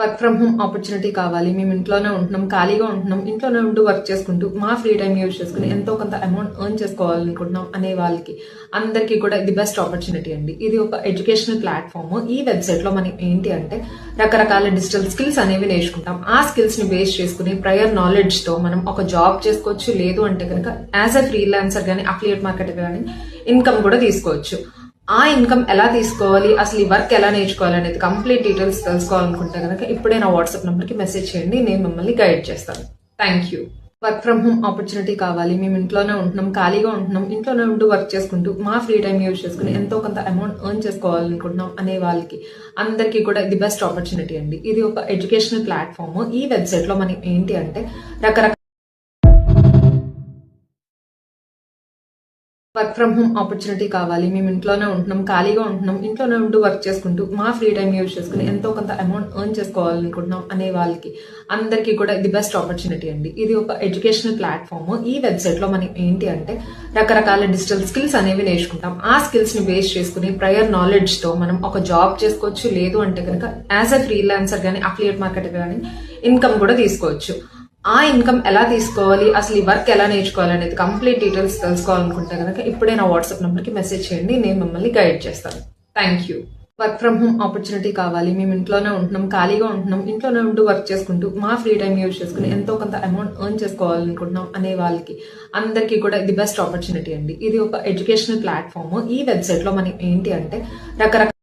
Work from home opportunity కావాలి, మేము ఇంట్లోనే ఉంటున్నాం, ఖాళీగా ఉంటున్నాం, ఇంట్లోనే ఉంటూ వర్క్ చేసుకుంటూ మా ఫ్రీ టైం యూజ్ చేసుకుని ఎంతో కొంత అమౌంట్ ఎర్న్ చేసుకోవాలనుకుంటున్నాం అనే వాళ్ళకి అందరికీ కూడా ఇది బెస్ట్ ఆపర్చునిటీ అండి. ఇది ఒక ఎడ్యుకేషనల్ ప్లాట్ఫామ్. ఈ వెబ్సైట్ లో మనం ఏంటి అంటే రకరకాల డిజిటల్ స్కిల్స్ అనేవి నేర్చుకుంటాం. ఆ స్కిల్స్ ని బేస్ చేసుకుని ప్రయర్ నాలెడ్జ్ తో మనం ఒక జాబ్ చేసుకోవచ్చు, లేదు అంటే కనుక యాజ్ అ ఫ్రీలాన్సర్ కానీ అఫిలియేట్ మార్కెట్ కానీ ఇన్కమ్ కూడా తీసుకోవచ్చు. ఆ ఇన్కమ్ ఎలా తీసుకోవాలి, అసలు ఈ వర్క్ ఎలా నేర్చుకోవాలి అనేది కంప్లీట్ డీటెయిల్స్ తెలుసుకోవాలనుకుంటే కనుక ఇప్పుడే నా వాట్సాప్ నెంబర్కి మెసేజ్ చేయండి, నేను మిమ్మల్ని గైడ్ చేస్తాను. Thank you. Work from home opportunity కావాలి, మేము ఇంట్లోనే ఉంటున్నాం, ఖాళీగా ఉంటున్నాం, ఇంట్లోనే ఉంటూ వర్క్ చేసుకుంటూ మా ఫ్రీ టైం యూజ్ చేసుకుని ఎంతో కొంత అమౌంట్ ఎర్న్ చేసుకోవాలనుకుంటున్నాం అనే వాళ్ళకి అందరికీ కూడా ఇది బెస్ట్ ఆపర్చునిటీ అండి. ఇది ఒక ఎడ్యుకేషనల్ ప్లాట్ఫామ్. ఈ వెబ్సైట్ లో మనం ఏంటి అంటే రకరకాల వర్క్ ఫ్రమ్ హోమ్ ఆపర్చునిటీ కావాలి, మేము ఇంట్లోనే ఉంటున్నాం, ఖాళీగా ఉంటున్నాం, ఇంట్లోనే ఉంటూ వర్క్ చేసుకుంటూ మా ఫ్రీ టైం యూజ్ చేసుకుని ఎంతో కొంత అమౌంట్ ఎర్న్ చేసుకోవాలనుకుంటున్నాం అనే వాళ్ళకి అందరికీ కూడా ఇది బెస్ట్ ఆపర్చునిటీ అండి. ఇది ఒక ఎడ్యుకేషనల్ ప్లాట్ఫామ్. ఈ వెబ్సైట్ లో మనం ఏంటి అంటే రకరకాల డిజిటల్ స్కిల్స్ అనేవి నేర్చుకుంటాం. ఆ స్కిల్స్ ని బేస్ చేసుకుని ప్రయర్ నాలెడ్జ్ తో మనం ఒక జాబ్ చేసుకోవచ్చు, లేదు అంటే కనుక యాజ్ అ ఫ్రీలాన్సర్ కానీ అఫిలియేట్ మార్కెట్ కానీ ఇన్కమ్ కూడా తీసుకోవచ్చు. ఆ ఇన్కమ్ ఎలా తీసుకోవాలి, అసలు ఈ వర్క్ ఎలా నేర్చుకోవాలి అనేది కంప్లీట్ డీటెయిల్స్ తెలుసుకోవాలనుకుంటే కనుక ఇప్పుడే నా వాట్సాప్ నెంబర్కి మెసేజ్ చేయండి, నేను మిమ్మల్ని గైడ్ చేస్తాను. Thank you. Work from home opportunity కావాలి, మేము ఇంట్లోనే ఉంటున్నాం, ఖాళీగా ఉంటున్నాం, ఇంట్లోనే ఉంటూ వర్క్ చేసుకుంటూ మా ఫ్రీ టైం యూజ్ చేసుకుని ఎంతో కొంత అమౌంట్ ఎర్న్ చేసుకోవాలనుకుంటున్నాం అనే వాళ్ళకి అందరికీ కూడా ఇది బెస్ట్ ఆపర్చునిటీ అండి. ఇది ఒక ఎడ్యుకేషనల్ ప్లాట్ఫామ్. ఈ వెబ్సైట్ లో మనం ఏంటి అంటే రకరకాల